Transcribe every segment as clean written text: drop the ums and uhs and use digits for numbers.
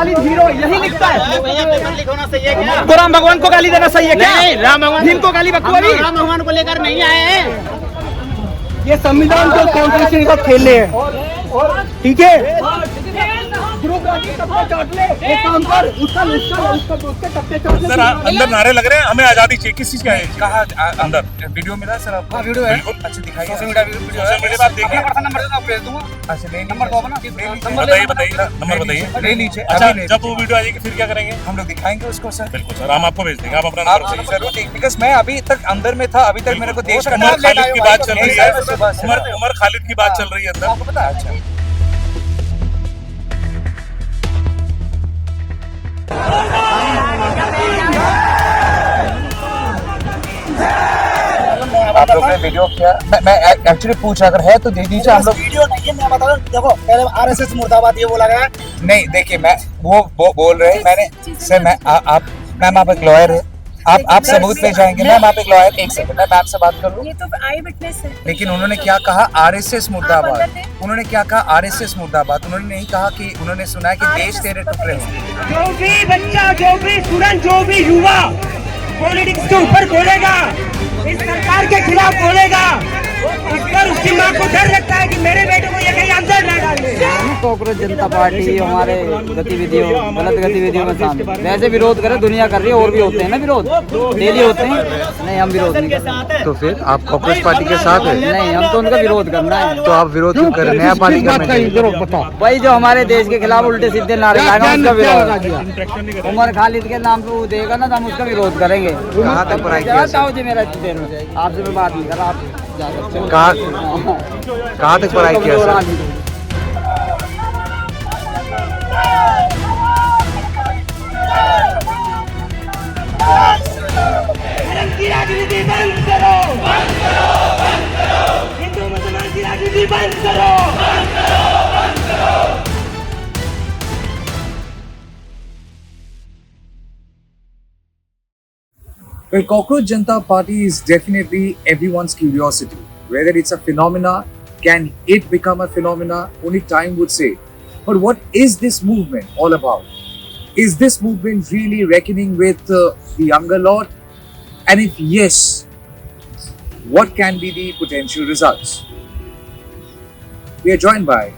Khalid hero यही लिखता है। होना सही है क्या? तो राम भगवान को गाली देना सही है क्या? नहीं, राम भगवान भीम को गाली बकवाली। राम भगवान को लेकर नहीं आए हैं। ये संविधान को कॉन्स्टिट्यूशन का खेल रहे हैं, ठीक है? सर अंदर नारे लग रहे हैं, हमें आजादी चाहिए। किस चीज का है? कहा अंदर वीडियो मिला सर आपको? वीडियो है, अच्छा दिखाइए। सोशल मीडिया पे आप देखिए। नंबर दो, भेज दूंगा। अच्छा नहीं, नंबर दो ना, बताइए नंबर बताइए। नहीं नीचे। अच्छा जब वो वीडियो आ जाएगी फिर क्या करेंगे? हम लोग दिखाएंगे उसको सर। बिल्कुल सर, हम आपको भेज देंगे। आप अपना नंबर बताइए जरूर देख, बिकॉज मैं अभी तक अंदर में था, अभी तक मेरे को देश का उमर खालिद की बात चल रही है। उमर खालिद की बात चल रही है अंदर, आपको पता है? अच्छा आप लोग ने वीडियो किया, मैं एक्चुअली पूछा अगर है तो दे दीजिए। हम लोग वीडियो नहीं है, मैं बता रहा हूँ। देखो पहले आरएसएस मुर्दाबाद ये बोला गया। नहीं, देखिए मैं वो बोल रहे हैं। मैंने सर मैं आप मैम आप एक लॉयर है, आप सबूत पे जाएंगे। मैम आप एक लॉयर, एक सेकंड मैं आपसे बात कर लूं। ये तो आई विटनेस है। लेकिन उन्होंने क्या कहा? आरएसएस मुर्दाबाद। उन्होंने क्या कहा? आरएसएस मुर्दाबाद। उन्होंने नहीं कहा कि उन्होंने सुना है कि देश तेरे टुकड़े होंगे। जो भी बच्चा, जो भी स्टूडेंट, जो भी युवा पॉलिटिक्स के ऊपर बोलेगा, इस सरकार के खिलाफ बोलेगा, इस पर उसकी माँ को डर लगता है कि मेरे बेटे को ये कहीं अंदर न डाल दे। कॉकरोच जनता पार्टी हमारे गतिविधियों, गलत गतिविधियों में शामिल। वैसे विरोध करे, दुनिया कर रही है, और भी होते हैं ना विरोध, डेली होते हैं। नहीं, हम विरोध नहीं करते। तो फिर आप कॉकरोच पार्टी के साथ है? नहीं, हम तो उनका विरोध करना है। तो आप विरोध क्यों कर रहे हैं? नया पार्टी का भाई जो हमारे देश के खिलाफ उल्टे सीधे नारे लगाएगा उसका विरोध। उमर खालिद के नाम पे वो देगा ना तो हम उसका विरोध करेंगे। कहाँ तक पढ़ाई किया? जी मेरा देर में आपसे मैं बात नहीं कर रहा, आप जा सकते हो। कहाँ तक पढ़ाई किया सर? की राजनीति बंद करो, हिंदू मुसलमान की राजनीति बंद करो। Well, Cockroach Jantar Party is definitely everyone's curiosity. Whether it's a phenomena, can it become a phenomena? Only time would say. But what is this movement all about? Is this movement really reckoning with the younger lot? And if yes, what can be the potential results? We are joined by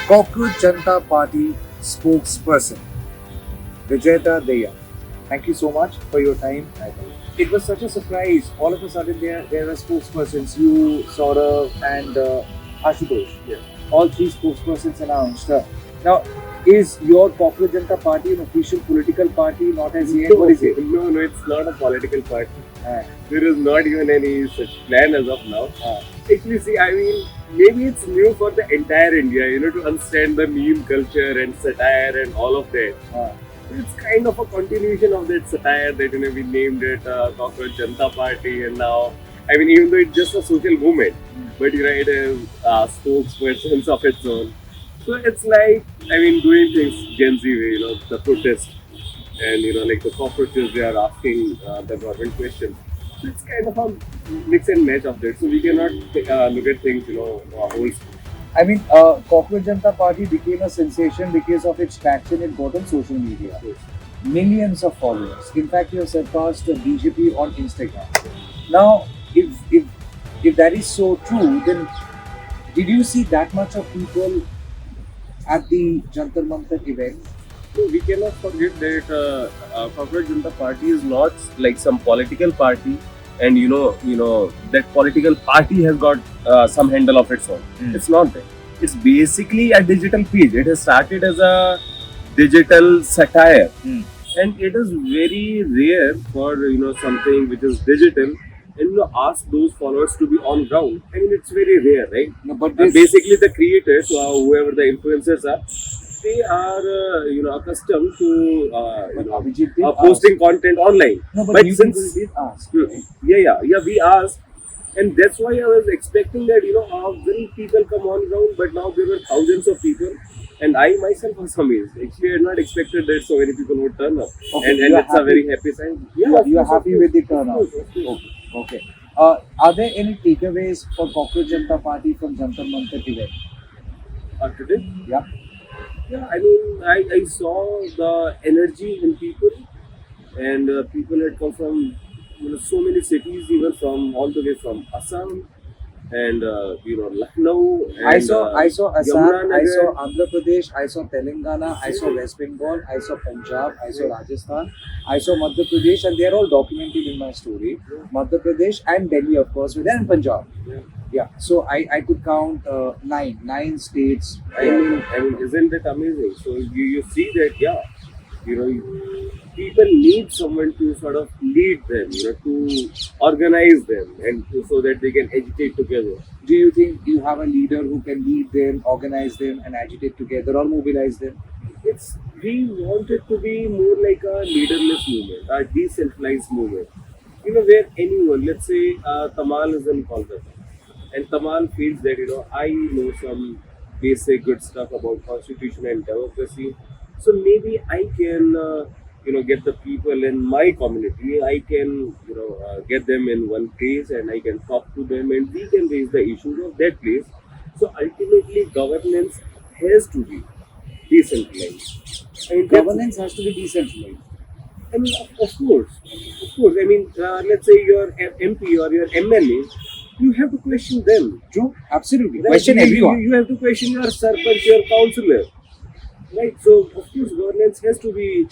Cockroach Jantar Party spokesperson, Vijeta Dahiya. Thank you so much for your time. It was such a surprise. All of a sudden, there are spokespersons, you, Saurav, and Ashutosh. Yeah. All three spokespersons announced. Now, is your Cockroach Jantar Party an official political party? Not as yet. What is it? No, it's not a political party. There is not even any such plan as of now. Actually, see, I mean, maybe it's new for the entire India, to understand the meme culture and satire and all of that. It's kind of a continuation of that satire that we named it Cockroach Jantar Party, and now, I mean, even though it's just a social movement, but it has spokespersons of its own. So it's like, I mean, doing things Gen Z way, the protest, and like the cockroaches, they are asking the government questions. So it's kind of a mix and match of that. So we cannot look at things, whole. I mean, Cockroach Jantar Party became a sensation because of its traction it got on social media. Yes. Millions of followers. In fact, you have surpassed BJP on Instagram. Now, if that is so true, then did you see that much of people at the Jantar Mantar event? So we cannot forget that Cockroach Jantar Party is not like some political party, and that political party has got some handle of its own. It's not that. It's basically a digital page. It has started as a digital satire, and it is very rare for something which is digital and ask those followers to be on ground. I mean, it's very rare, right? No, but basically the creators, whoever the influencers are, they are accustomed to posting content online. No, but you since people did ask. we asked, and that's why I was expecting that will people come on ground, but now there were thousands of people, and I myself was amazed. Actually, I had not expected that so many people would turn up, and it's a very happy sign. Yeah, you are happy with the turnout. Okay. Are there any takeaways for Cockroach Jantar Party from Jantar Mantar event? Today? Yeah. Yeah, I mean, I saw the energy in people, and people had come from so many cities, even from all the way from Assam and Lucknow and I saw Assam, Yamuna I saw Nagar. Andhra Pradesh, I saw Telangana, I saw West Bengal, I saw Punjab, I saw Rajasthan, I saw Madhya Pradesh, and they are all documented in my story. Madhya Pradesh and Delhi, of course, and Punjab. Yeah. Yeah, so I could count nine states. I mean, isn't it amazing? So you see that, yeah, people need someone to sort of lead them, to organize them, and so that they can agitate together. Do you think you have a leader who can lead them, organize them, and agitate together or mobilize them? We want it to be more like a leaderless movement, a decentralized movement. Where anyone, let's say Tamal is in Kolkata, and Tamal feels that, I know some basic good stuff about constitution and democracy, so maybe I can, get the people in my community, I can, get them in one place and I can talk to them and we can raise the issues of that place. So ultimately, governance has to be decentralized. And Governance has to be decentralized. I mean, of course. I mean, let's say your MP or your MLA, you have to question them. True, absolutely. Right? Question everyone. You have to question your sarpanch, your councillor. Right? So, of course, governance has to be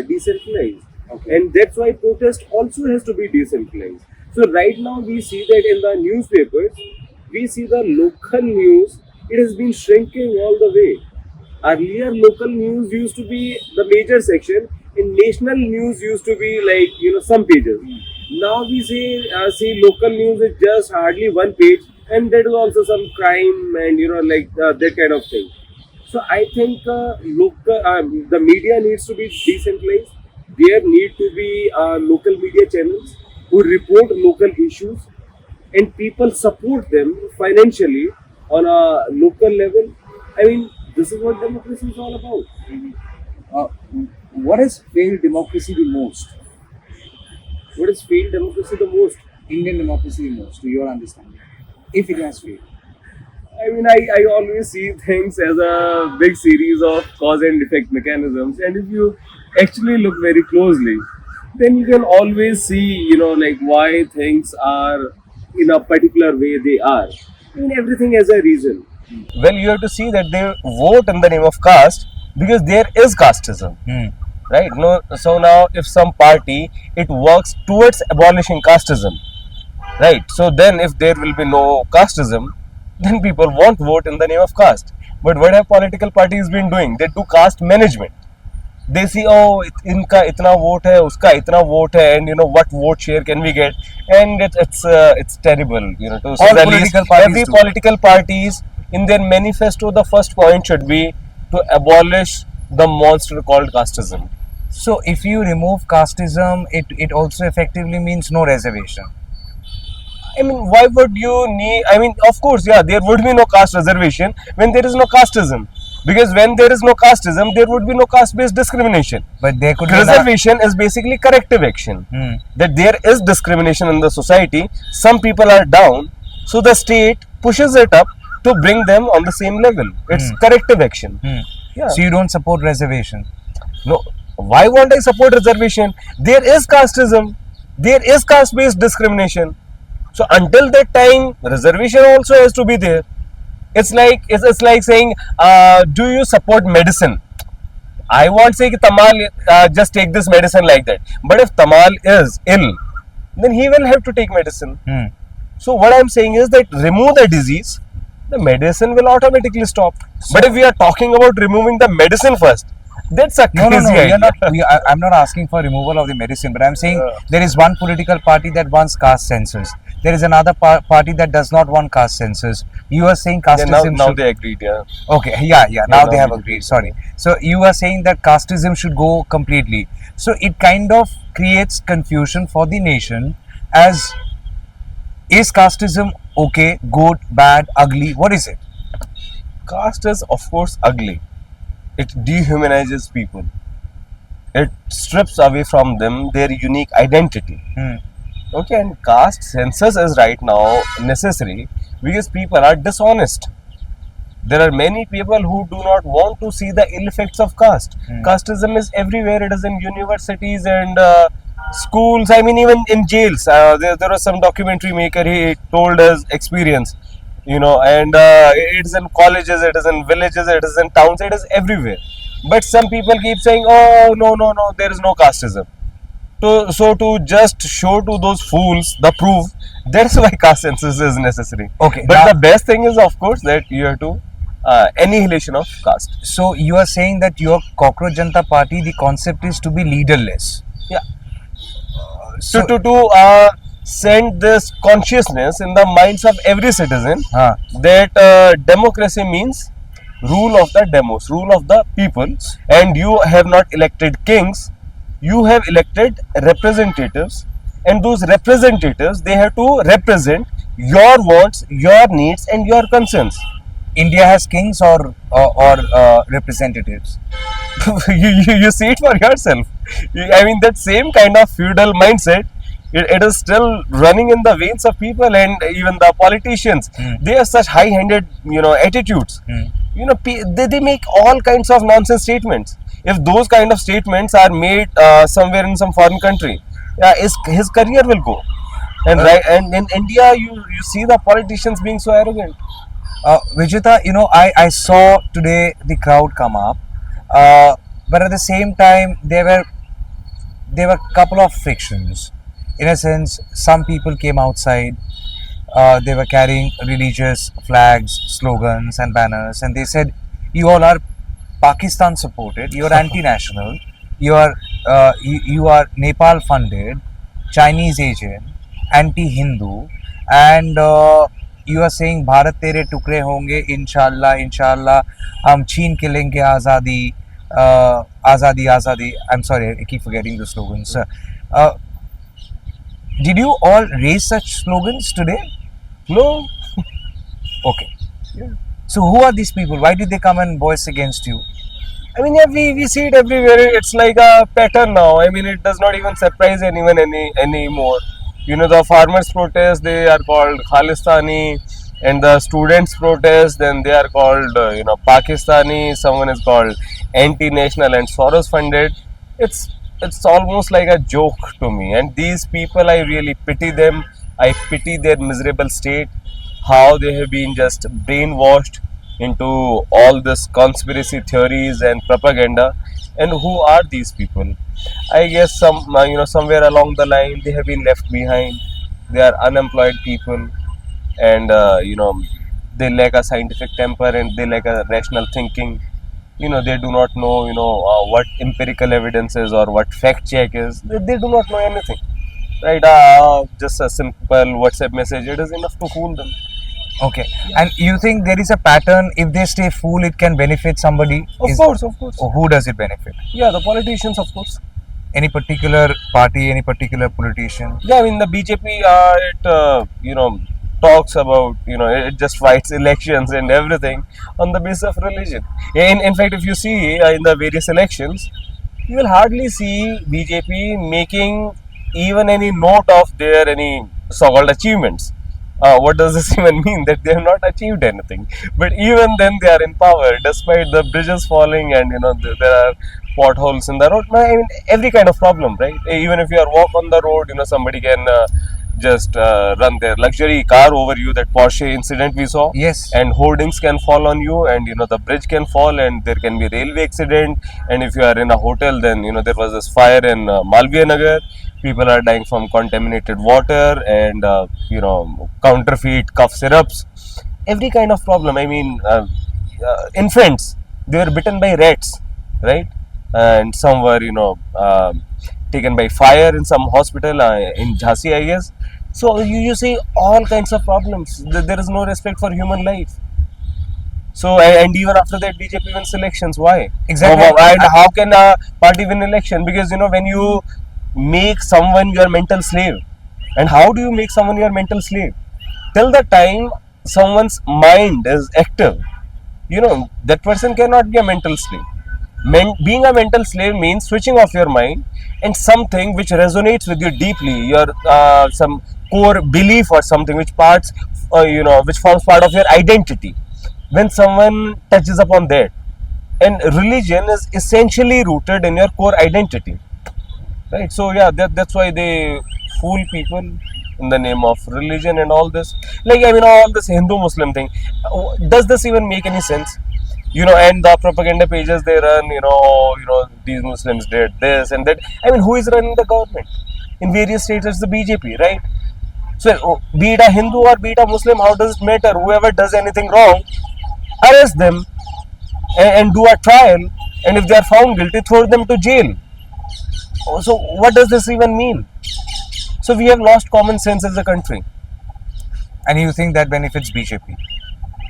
decentralized. Okay. And that's why protest also has to be decentralized. So, right now we see that in the newspapers, we see the local news, it has been shrinking all the way. Earlier, local news used to be the major section, and national news used to be like, some pages. Now we see local news is just hardly one page, and that is also some crime and that kind of thing. So I think the media needs to be decentralized. There need to be local media channels who report local issues, and people support them financially on a local level. I mean, this is what democracy is all about. What has failed democracy the most? What has failed democracy the most? Indian democracy the most, to your understanding? If it has failed. I mean, I always see things as a big series of cause and effect mechanisms, and if you actually look very closely, then you can always see, why things are in a particular way they are. I mean, everything has a reason. Well, you have to see that they vote in the name of caste because there is casteism, right? No, so now if some party it works towards abolishing casteism, right? So then if there will be no casteism, then people won't vote in the name of caste. But what have political parties been doing? They do caste management. They see, oh, inka itna vote hai, uska itna vote hai, and what vote share can we get? And it's terrible, to say the least. Every political parties in their manifesto, the first point should be to abolish the monster called casteism. So if you remove casteism, it also effectively means no reservation. I mean, why would you need? I mean, of course, yeah, there would be no caste reservation when there is no casteism. Because when there is no casteism, there would be no caste-based discrimination. But there could reservation is basically corrective action. That there is discrimination in the society. Some people are down, so the state pushes it up to bring them on the same level. It's corrective action. Yeah. So you don't support reservation? No. Why won't I support reservation? There is casteism. There is caste-based discrimination. So until that time, reservation also has to be there. It's like saying, do you support medicine? I won't say that Tamal just take this medicine like that. But if Tamal is ill, then he will have to take medicine. So what I'm saying is that remove the disease, the medicine will automatically stop. But if we are talking about removing the medicine first, that's a crazy idea. I'm not asking for removal of the medicine, but I'm saying there is one political party that wants caste census. There is another party that does not want caste census. You are saying casteism now they agreed, yeah. Okay, now they have agreed, sorry. So you are saying that casteism should go completely. So it kind of creates confusion for the nation as, is casteism okay, good, bad, ugly? What is it? Caste is of course ugly. It dehumanizes people. It strips away from them their unique identity. Okay, and caste census is right now necessary because people are dishonest. There are many people who do not want to see the ill effects of caste. Casteism is everywhere. It is in universities and schools. I mean, even in jails. There was some documentary maker. He told us experience, and it is in colleges, it is in villages, it is in towns, it is everywhere. But some people keep saying, "Oh, no, there is no casteism." So to just show to those fools the proof, that's why caste census is necessary. Okay, But now- the best thing is, of course, that you have to annihilation of caste. So you are saying that your Cockroach Jantar Party, the concept is to be leaderless. Yeah. So, To send this consciousness in the minds of every citizen that democracy means rule of the demos, rule of the people, and you have not elected kings, you have elected representatives, and those representatives, they have to represent your wants, your needs, and your concerns. India has kings or representatives. You see it for yourself. I mean, that same kind of feudal mindset, it is still running in the veins of people, and even the politicians. They have such high-handed, attitudes. They make all kinds of nonsense statements. If those kind of statements are made somewhere in some foreign country, his career will go. And in India, you see the politicians being so arrogant. Vijeta, I saw today the crowd come up, but at the same time there were a couple of frictions. In a sense, some people came outside. They were carrying religious flags, slogans, and banners, and they said, "You all are Pakistan supported. You are anti-national. You are Nepal funded, Chinese agent, anti-Hindu, and you are saying Bharat tere टुकड़े होंगे इंशाल्लाह हम छीन के लेंगे आज़ादी आज़ादी." I'm sorry, I keep forgetting the slogans. Did you all raise such slogans today? No. Okay. So who are these people? Why did they come and voice against you? I mean, yeah, we see it everywhere. It's like a pattern now. I mean, it does not even surprise anyone anymore. The farmers protest, they are called Khalistani, and the students protest, then they are called, Pakistani. Someone is called anti-national and Soros funded. It's almost like a joke to me. And these people, I really pity them. I pity their miserable state, how they have been just brainwashed into all this conspiracy theories and propaganda. And who are these people? I guess somewhere along the line they have been left behind. They are unemployed people, and they lack a scientific temper and they lack a rational thinking. They do not know what empirical evidence is or what fact check is. They do not know anything, right? Just a simple WhatsApp message, it is enough to fool them. Okay. And you think there is a pattern? If they stay fool, it can benefit somebody? Of course. Or who does it benefit? Yeah, the politicians, of course. Any particular party, any particular politician? Yeah, I mean the BJP, it talks about, it just fights elections and everything on the basis of religion. In fact, if you see in the various elections, you will hardly see BJP making even any note of their any so-called achievements. What does this even mean? That they have not achieved anything. But even then they are in power, despite the bridges falling and there are potholes in the road. I mean, every kind of problem, right? Even if you are walk on the road, somebody can just run their luxury car over you. That Porsche incident we saw. Yes. And hoardings can fall on you, and the bridge can fall, and there can be railway accident. And if you are in a hotel, then there was this fire in Malviya Nagar. People are dying from contaminated water and counterfeit cough syrups. Every kind of problem. I mean, infants, they were bitten by rats, right? And some were taken by fire in some hospital in Jhansi, I guess. So you see all kinds of problems. There is no respect for human life. So and even after that, BJP wins elections. Why? Exactly. And how can a party win election? Because when you make someone your mental slave, and how do you make someone your mental slave? Till the time someone's mind is active, that person cannot be a mental slave. Being a mental slave means switching off your mind and something which resonates with you deeply, your some core belief or something which forms part of your identity. when someone touches upon that. And religion is essentially rooted in your core identity, right? So yeah, that's why they fool people in the name of religion and all this. Like, I mean, all this Hindu Muslim thing, does this even make any sense? You know, and the propaganda pages they run, these Muslims did this and that. I mean, who is running the government in various states? It's the BJP, right? So be it a Hindu or be it a Muslim, how does it matter? Whoever does anything wrong, arrest them and do a trial, and if they are found guilty, throw them to jail. So what does this even mean? So we have lost common sense as a country. And you think that benefits BJP?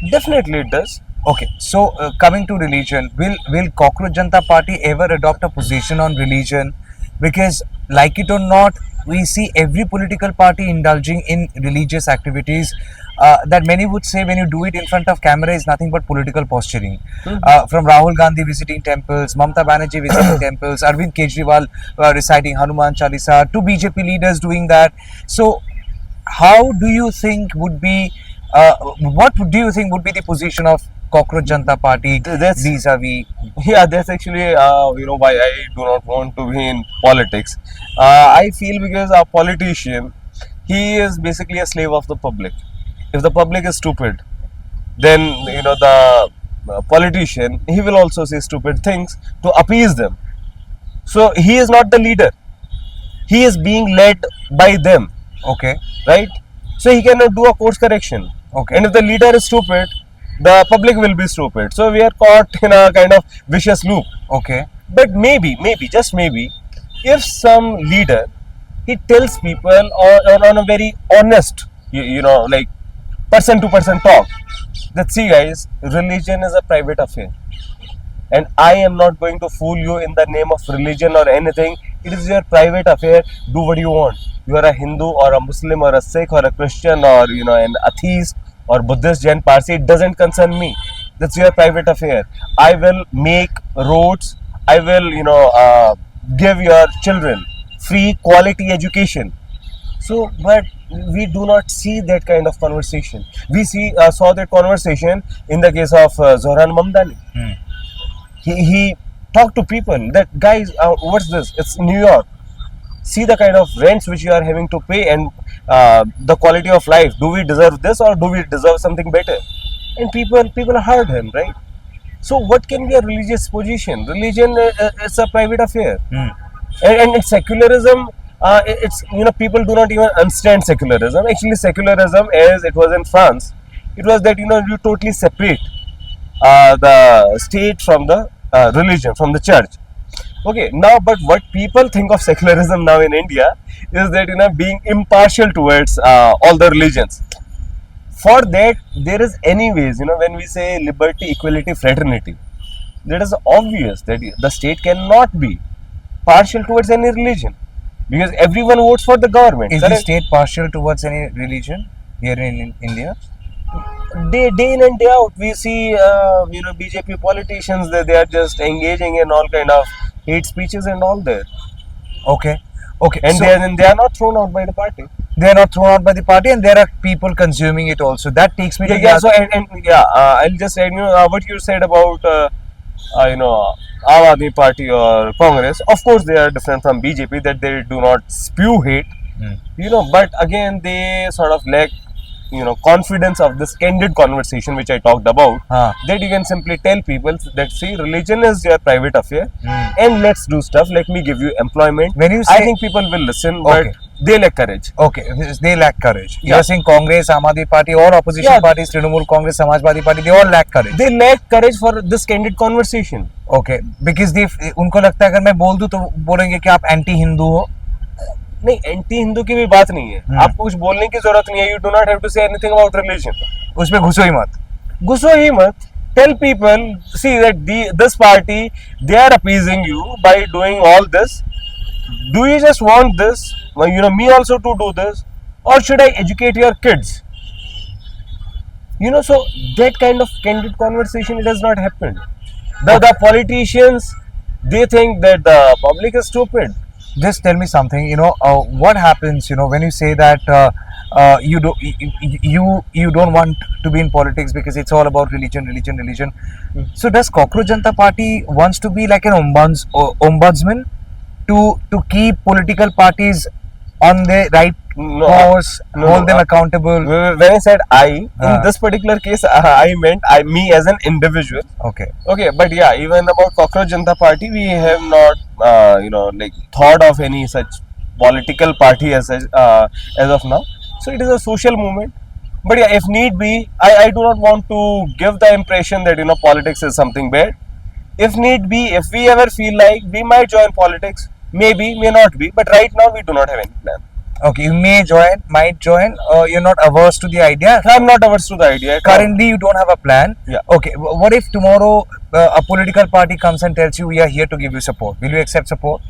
Definitely it does. Okay, so coming to religion, will Cockroach Jantar Party ever adopt a position on religion? Because, like it or not, we see every political party indulging in religious activities that many would say, when you do it in front of camera, is nothing but political posturing. From Rahul Gandhi visiting temples, Mamata Banerjee visiting temples, Arvind Kejriwal reciting Hanuman Chalisa, to BJP leaders doing that. So, how do you think would be, what do you think would be the position of Cockroach Jantar Party vis-a-vis? Yeah, that's actually why I do not want to be in politics. I feel because a politician, he is basically a slave of the public. If the public is stupid, then the politician, he will also say stupid things to appease them. So he is not the leader. He is being led by them. Okay. Right? So he cannot do a course correction. Okay. And if the leader is stupid, the public will be stupid. So we are caught in a kind of vicious loop. Okay. But maybe, just maybe, if some leader, he tells people on a very honest, like person to person talk, that see guys, religion is a private affair. And I am not going to fool you in the name of religion or anything. It is your private affair. Do what you want. You are a Hindu or a Muslim or a Sikh or a Christian or an atheist or Buddhist, Jain, Parsi, it doesn't concern me. That's your private affair. I will make roads. I will, give your children free quality education. So, but we do not see that kind of conversation. We saw that conversation in the case of Zohran Mamdani. He talked to people that, guys, what's this? It's New York. See the kind of rents which you are having to pay and the quality of life. Do we deserve this or do we deserve something better? And people heard him, right? So what can be a religious position? Religion is a private affair. And in secularism, it's people do not even understand secularism. Actually, secularism, as it was in France, it was that you totally separate the state from the religion, from the church. Okay, now, but what people think of secularism now in India is that being impartial towards all the religions. For that, there is anyways, when we say liberty, equality, fraternity, that is obvious that the state cannot be partial towards any religion because everyone votes for the government. Is the state partial towards any religion here in India? Day in and day out, we see BJP politicians that they are just engaging in all kind of hate speeches and all that. Okay. And so, they are not thrown out by the party. They are not thrown out by the party, and there are people consuming it also. That takes me to So I'll just add what you said about Aam Aadmi Party or Congress. Of course, they are different from BJP that they do not spew hate. But again, they sort of lack confidence of this candid conversation which I talked about, that you can simply tell people that see, religion is your private affair and let's do stuff. Let me give you employment. When you say, I think people will listen, but they lack courage. Okay, they lack courage. You are saying Congress, Aam Aadmi Party, all opposition parties, Trinamool Congress, Samajwadi Party, they all lack courage. They lack courage for this candid conversation. Okay, because उनको लगता है अगर मैं बोल दूं तो बोलेंगे कि आप एंटी हिंदू हो. नहीं, एंटी हिंदू की भी बात नहीं है. आपको कुछ बोलने की जरूरत नहीं है. You do not have to say anything about religion. उसमें घुसो ही मत. Tell people, see that this party, they are appeasing you by doing all this. Do you just want this? Me also to do this, or should I educate your kids? So that kind of candid conversation, it has not happened. The politicians, they think that the public is stupid. just tell me something. What happens? When you say that you don't want to be in politics because it's all about religion. So does Cockroach Jantar Party wants to be like an ombudsman to keep political parties on the right course, hold them accountable? When I said in this particular case, I meant me as an individual. Okay. Okay, but yeah, even about Cockroach Jantar Party, we have not, thought of any such political party as of now. So it is a social movement. But yeah, if need be, I do not want to give the impression that politics is something bad. If need be, if we ever feel like we might join politics, maybe, may not be. But right now, we do not have any plan. Okay, you may join, might join. You're not averse to the idea. I'm not averse to the idea. Currently, you don't have a plan. Yeah. Okay. What if tomorrow a political party comes and tells you we are here to give you support? Will you accept support?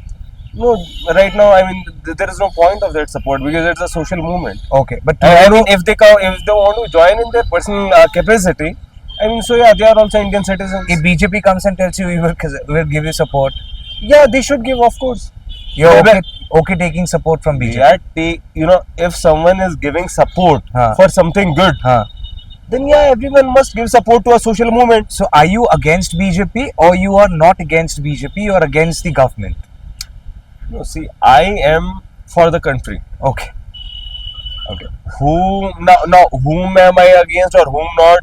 No, right now, there is no point of that support because it's a social movement. Okay, but If they want to join in their personal capacity, so yeah, they are also Indian citizens. if BJP comes and tells you we will give you support, Yeah, they should give, of course. you're Yeah, okay taking support from BJP. Yeah, if someone is giving support for something good, then yeah, everyone must give support to a social movement. So are you against BJP or you are not against BJP? You are against the government? No, see, I am for the country. Okay. Whom am I against or whom not?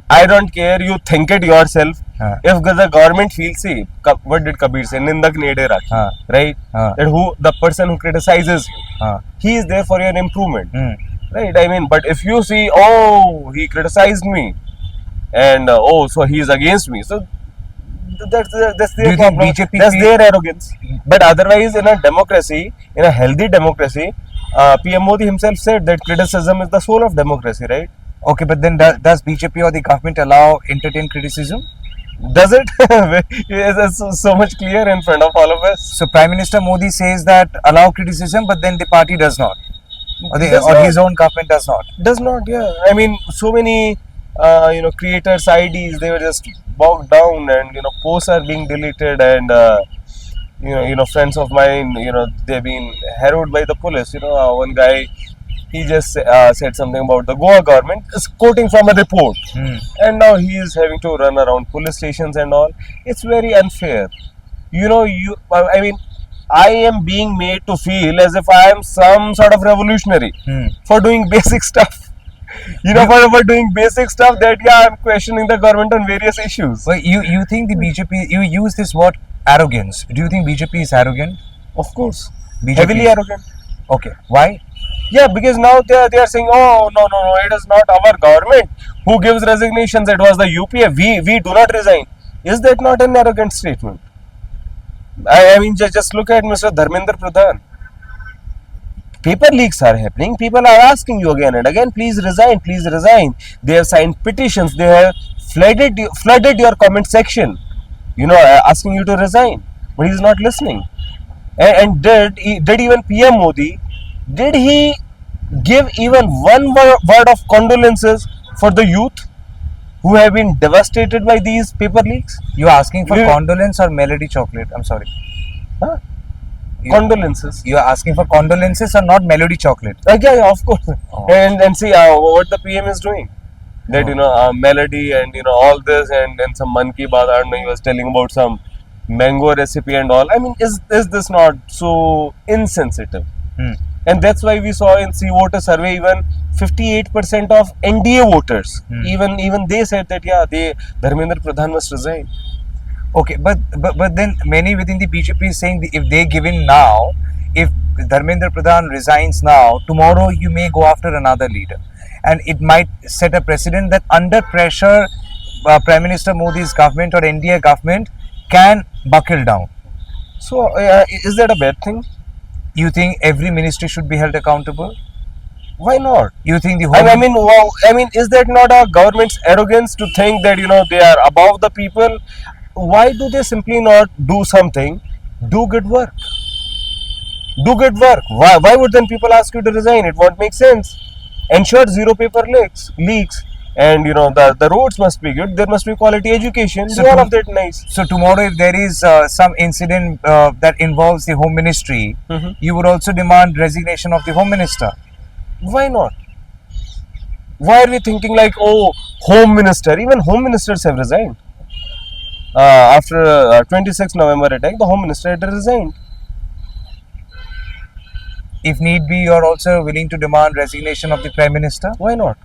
I don't care. You think it yourself. If the government feels, see, what did Kabir say? Nindak nede rakhi, right? That the person who criticizes you, he is there for your improvement, right? But if you see, oh, he criticized me, and so he is against me, so that's their problem. That's their arrogance. But otherwise, in a democracy, in a healthy democracy, PM Modi himself said that criticism is the soul of democracy, right? Okay, but then does BJP or the government allow entertain criticism? Does it? It's so much clear in front of all of us. So Prime Minister Modi says that allow criticism, but then the party does not, or his own government does not. Does not, yeah. So many creators' IDs, they were just bogged down, and posts are being deleted, and friends of mine, they've been harrowed by the police. One guy, he just said something about the Goa government, quoting from a report, and now he is having to run around police stations and all. It's very unfair. I am being made to feel as if I am some sort of revolutionary for doing basic stuff. For doing basic stuff that, yeah, I'm questioning the government on various issues. Well, you think the BJP, you use this word arrogance. Do you think BJP is arrogant? Of course. BJP Heavily arrogant. Okay. Why? Yeah, because now they are saying, oh, no, it is not our government who gives resignations. It was the UPA. We do not resign. Is that not an arrogant statement? Just look at Mr. Dharmendra Pradhan. Paper leaks are happening. People are asking you again and again, please resign, please resign. They have signed petitions. They have flooded your comment section, asking you to resign. But he is not listening. And did even PM Modi, did he give even one word of condolences for the youth who have been devastated by these paper leaks? You asking for condolence or melody chocolate? I'm sorry. Condolences. You are asking for condolences or not melody chocolate? Yeah, of course. And see what the PM is doing. That melody and all this and some man ki baat. I don't know. He was telling about some mango recipe and all. Is this not so insensitive? And that's why we saw in C-Voter survey even 58% of NDA voters, even they said that Dharmendra Pradhan must resign. Okay, but then many within the BJP is saying that if they give in now, if Dharmendra Pradhan resigns now, tomorrow you may go after another leader, and it might set a precedent that under pressure, Prime Minister Modi's government or NDA government can buckle down. So, is that a bad thing? You think every ministry should be held accountable? Why not? You think the whole... is that not a government's arrogance to think that they are above the people? Why do they simply not do something? Do good work. Do good work. Why would then people ask you to resign? It won't make sense. Ensure zero paper leaks. and the roads must be good. There must be quality education. So So all to- of that nice. So tomorrow, if there is some incident that involves the Home Ministry, Mhm. you would also demand resignation of the Home Minister. Why not? Why are we thinking like, oh, Home Minister? Even Home Ministers have resigned. After 26 November attack, the Home Minister had resigned. If need be, you are also willing to demand resignation of the Prime Minister. Why not?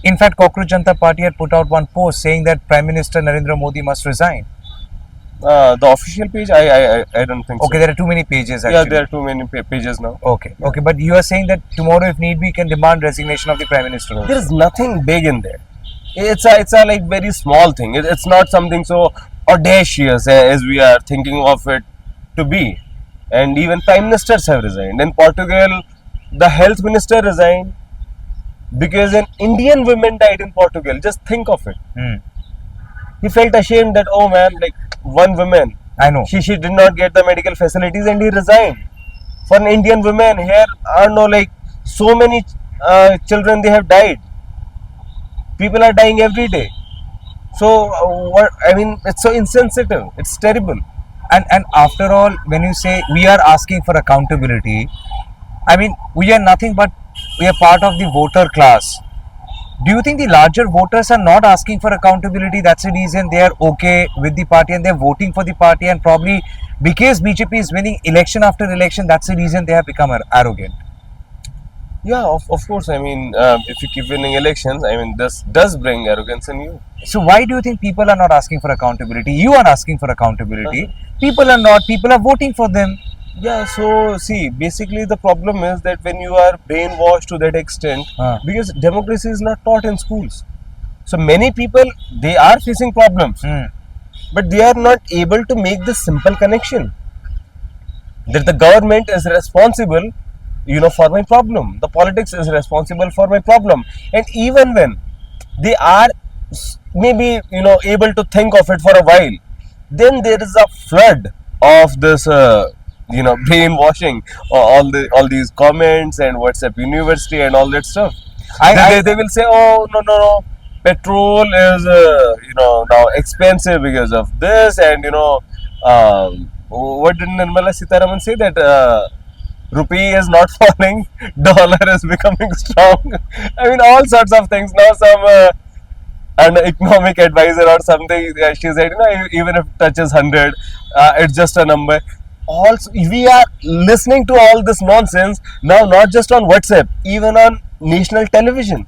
In fact, Cockroach Jantar Party had put out one post saying that Prime Minister Narendra Modi must resign. The official page, I don't think Okay, so. there are too many pages actually. Yeah, there are too many pages now. Okay, but you are saying that tomorrow, if need be, you can demand resignation of the Prime Minister also. There is nothing big in there. It's a like very small thing. It's not something so audacious as we are thinking of it to be. And even prime ministers have resigned. In Portugal, the health minister resigned because an Indian woman died in Portugal. Just think of it. He felt ashamed that, oh man, like one woman, I know. she did not get the medical facilities and he resigned. For an Indian woman, here are no like so many children they have died. People are dying every day. So what I mean, it's so insensitive. It's terrible. And after all, when you say we are asking for accountability, I mean, we are nothing but we are part of the voter class. Do you think the larger voters are not asking for accountability? That's the reason they are okay with the party and they're voting for the party, and probably because BJP is winning election after election, that's the reason they have become arrogant. Yeah, of course. I mean, if you keep winning elections, I mean, this does bring arrogance in you. So why do you think people are not asking for accountability? You are asking for accountability. People are not. People are voting for them. Yeah, so see, basically the problem is that when you are brainwashed to that extent, because democracy is not taught in schools. So many people, they are facing problems, but they are not able to make this simple connection that the government is responsible, for my problem. The politics is responsible for my problem. And even when they are maybe, able to think of it for a while, then there is a flood of this, brainwashing, all these comments and WhatsApp University and all that stuff. They will say, oh no, petrol is now expensive because of this, and what did Nirmala Sitharaman say, that rupee is not falling, dollar is becoming strong. I mean, all sorts of things. Now some an economic advisor or something, she said, even if it touches 100, it's just a number. Also, we are listening to all this nonsense now, not just on WhatsApp, even on national television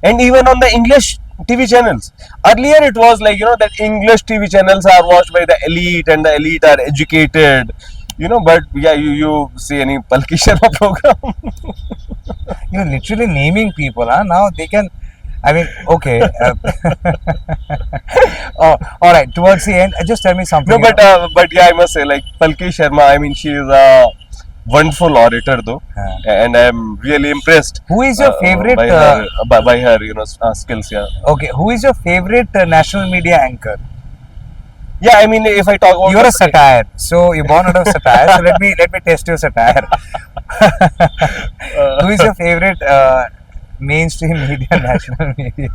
and even on the English TV channels. Earlier it was like, that English TV channels are watched by the elite and the elite are educated, but yeah, you see any Palki Sharma program. You're literally naming people, huh? Now they can, I mean, okay. Oh, all right. Towards the end, just tell me something. No, but yeah, I must say, like Palki Sharma, I mean, she is a wonderful orator though, and I'm really impressed. Who is your favorite? By her skills, yeah. Okay, who is your favorite national media anchor? Yeah, I mean, if I talk about, You're a satire, so you're born out of satire. So let me test your satire. Who is your favorite mainstream media, national media?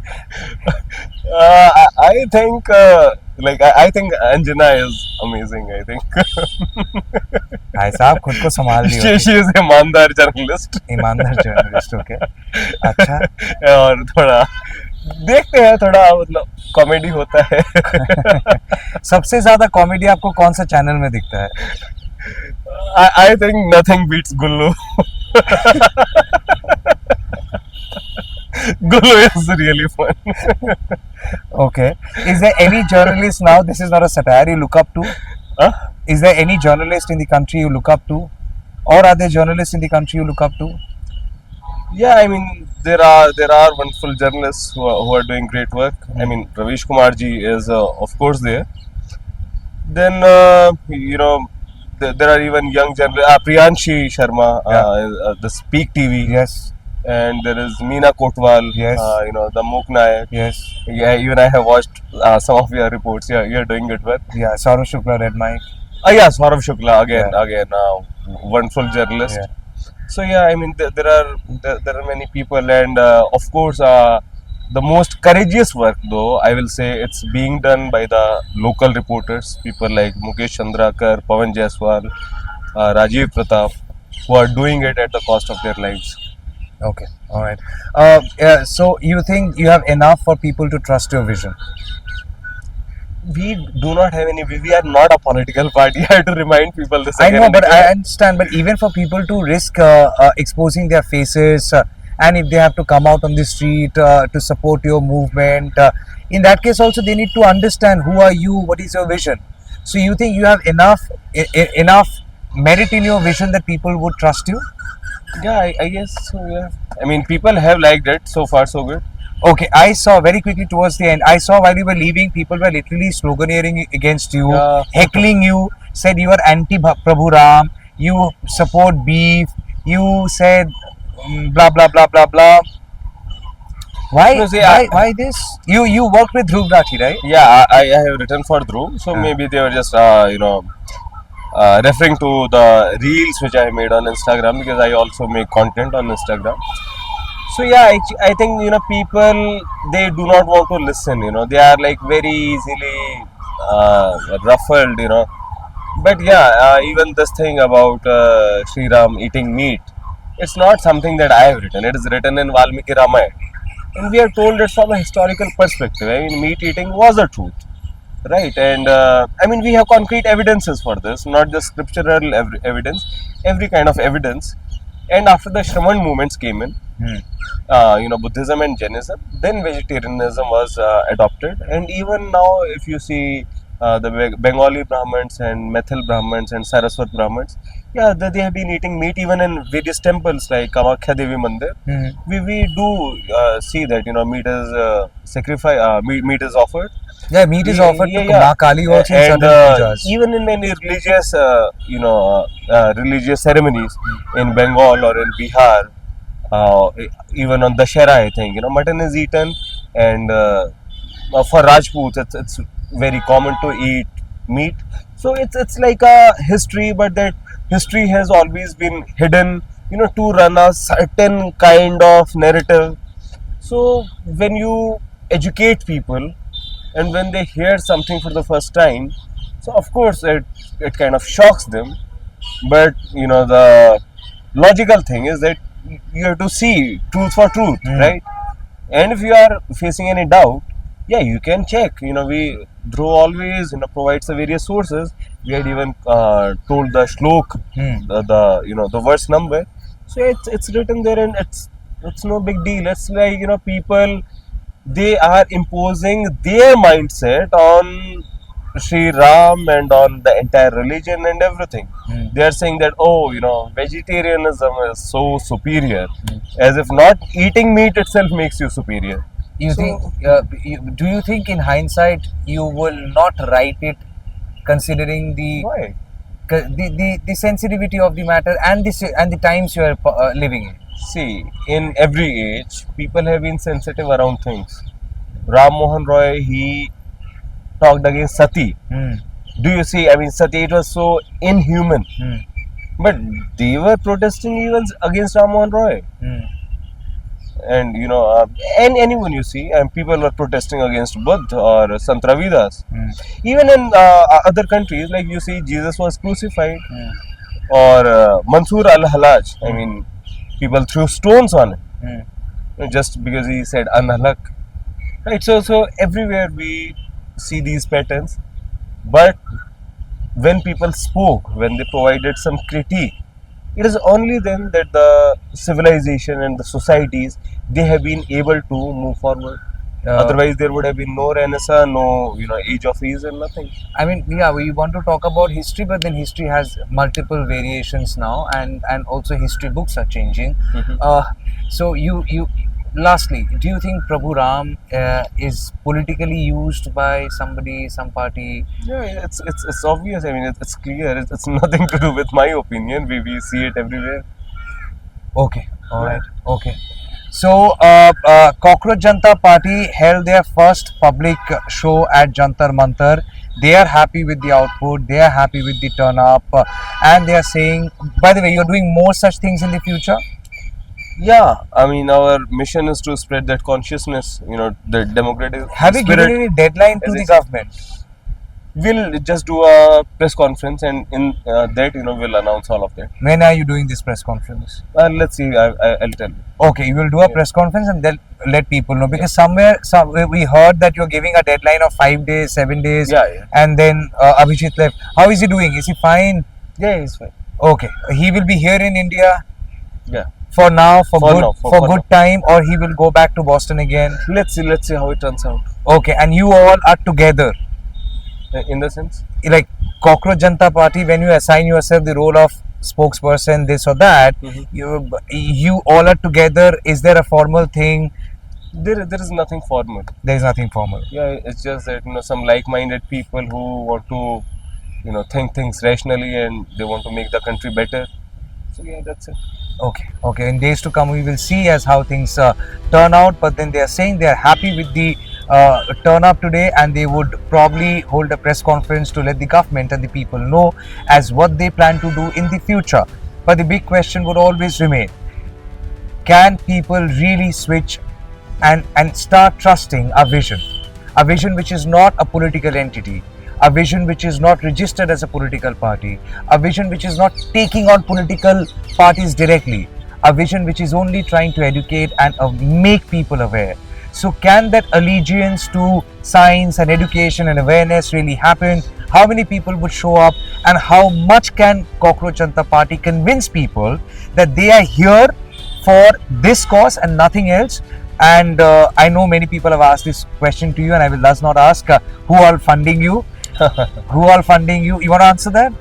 I think I think Anjana is amazing. I think भाई साहब खुद को संभाल लियो. she is a ईमानदार journalist. ईमानदार journalist, okay. अच्छा. और थोड़ा देखते हैं, थोड़ा मतलब कॉमेडी होता है. सबसे ज्यादा कॉमेडी आपको कौन सा चैनल में दिखता है? I think nothing beats Gullu. Gullu is really fun. Okay. Is there any journalist now? This is not a satire. You look up to? Huh? Is there any journalist in the country you look up to, or are there journalists in the country you look up to? Yeah, I mean, there are wonderful journalists who are doing great work. I mean, Ravish Kumar ji is of course there. Then there are even young journalists. Priyanshi Sharma, the Speak TV. Yes. And there is Meena Kotwal. Yes. The Mook Nayak. Yes. Yeah, even I have watched some of your reports. Yeah, you are doing good work. Yeah. Saurav Shukla, Red Mike. Yeah, Saurav Shukla again, wonderful journalist. Yeah. So yeah, I mean there are many people, and of course the most courageous work, though, I will say it's being done by the local reporters, people like Mukesh Chandrakar, Pawan Jaiswal, Rajiv Pratap, who are doing it at the cost of their lives. Okay, all right. So you think you have enough for people to trust your vision? We do not have any. We are not a political party. I have to remind people this. I again know, and but again. I understand. But even for people to risk exposing their faces, and if they have to come out on the street to support your movement, in that case also they need to understand who are you, what is your vision. So you think you have enough merit in your vision that people would trust you? Yeah, I guess so. Yeah. I mean, people have liked it so far, so good. Okay, I saw very quickly towards the end. I saw while you were leaving, people were literally sloganeering against you, Yeah. heckling you, said you are anti-Prabhu Ram, you support beef, you said blah blah blah blah blah. Why? No, see, why this? You work with Dhruv Rathi, right? Yeah, I have written for Dhruv, so maybe they were just referring to the reels which I made on Instagram, because I also make content on Instagram. So yeah, I think people, they do not want to listen. They are like very easily ruffled. But yeah, even this thing about Sri Ram eating meat, it's not something that I have written. It is written in Valmiki Ramayana, and we are told it from a historical perspective. I mean, meat eating was a truth, right? And I mean, we have concrete evidences for this, not just scriptural evidence, every kind of evidence. And after the Shraman movements came in, Buddhism and Jainism, then vegetarianism was adopted. And even now, if you see the Bengali Brahmins and Methil Brahmins and Saraswat Brahmins, yeah, they have been eating meat even in various temples like Kamakhya Devi Mandir. We do see that meat is sacrifice, meat is offered. Yeah, meat is offered to yeah. Ma Kali also in And certain pujas. even in many religious, religious ceremonies in Bengal or in Bihar, even on Dashera, I think mutton is eaten, and for Rajputs, it's very common to eat meat. So it's like a history, but that history has always been hidden, to run a certain kind of narrative. So when you educate people, and when they hear something for the first time, so of course it kind of shocks them. But the logical thing is that you have to see truth for truth, right? And if you are facing any doubt, yeah, you can check. We Dhruv always provides the various sources. We had even told the shlok, the verse number. So it's written there, and it's no big deal. It's like people, they are imposing their mindset on Sri Ram and on the entire religion and everything. They are saying that, vegetarianism is so superior, as if not eating meat itself makes you superior. You think? Do you think in hindsight you will not write it, considering Why? the sensitivity of the matter and the times you are living in? See, in every age, people have been sensitive around things. Ram Mohan Roy, he talked against sati. Do you see? I mean, sati, it was so inhuman. But they were protesting even against Ram Mohan Roy. And and anyone you see, and people were protesting against Buddha or Sant Ravidas. Even in other countries, like you see, Jesus was crucified, or Mansur al-Halaj. I mean, people threw stones on him just because he said Anhalak. Right, so everywhere we see these patterns. But when people spoke, when they provided some critique, it is only then that the civilization and the societies, they have been able to move forward. Otherwise, there would have been no Renaissance, no age of reason, nothing. I mean, yeah, we want to talk about history, but then history has multiple variations now, and also history books are changing. So you lastly, do you think Prabhu Ram is politically used by somebody, some party? Yeah, it's obvious. I mean, it's clear. It's nothing to do with my opinion. We see it everywhere. Okay, all right, okay. So, Cockroach Jantar Party held their first public show at Jantar Mantar. They are happy with the output. They are happy with the turn up, and they are saying. By the way, you're doing more such things in the future. Yeah, I mean, our mission is to spread that consciousness, the democratic Have you spirit. given any deadline to As I the said. government? We'll just do a press conference, and in that, we'll announce all of that. When are you doing this press conference? Let's see, I'll tell you. Okay, you will do a press conference and then let people know, because we heard that you're giving a deadline of 5 days, 7 days, Yeah. and then Abhijit left. How is he doing? Is he fine? Yeah, it's fine. Okay, he will be here in India Yeah. for now, for good now. time, or he will go back to Boston again. Let's see how it turns out. Okay, and you all are together, In the sense, like Cockroach Jantar Party. When you assign yourself the role of spokesperson, this or that, you all are together. Is there a formal thing? there is nothing formal. There is nothing formal. Yeah, it's just that some like-minded people who want to, think things rationally, and they want to make the country better. So yeah, that's it. Okay. In days to come, we will see as how things turn out. But then they are saying they are happy with the turn up today, and they would probably hold a press conference to let the government and the people know as what they plan to do in the future. But the big question would always remain: can people really switch and start trusting a vision which is not a political entity, a vision which is not registered as a political party, a vision which is not taking on political parties directly, a vision which is only trying to educate and make people aware? So can that allegiance to science and education and awareness really happen? How many people would show up, and how much can Cockroach Jantar Party convince people that they are here for this cause and nothing else? And I know many people have asked this question to you, and I will thus not ask who all funding you. Who all funding you? You want to answer that?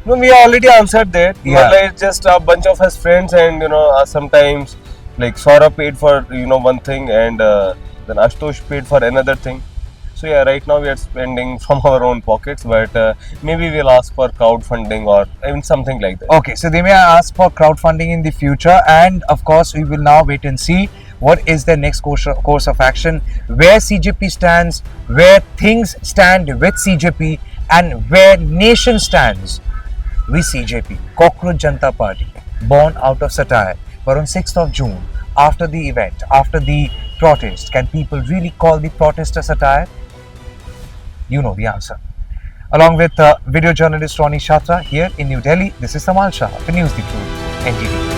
No, we already answered that. Yeah. Like just a bunch of us friends, and sometimes like Saurabh paid for one thing, and then Ashutosh paid for another thing. So yeah, right now we are spending from our own pockets, but maybe we'll ask for crowdfunding or even something like that. Okay, so they may ask for crowdfunding in the future, and of course we will now wait and see what is the next course of action, where CJP stands, where things stand with CJP, and where nation stands with CJP. Cockroach Jantar Party, born out of satire. But on 6th of June, after the event, after the protest, can people really call the protest a satire? You know the answer. Along with video journalist Ronnie Shatra here in New Delhi, this is Tamal Shah for News the Truth, NTT.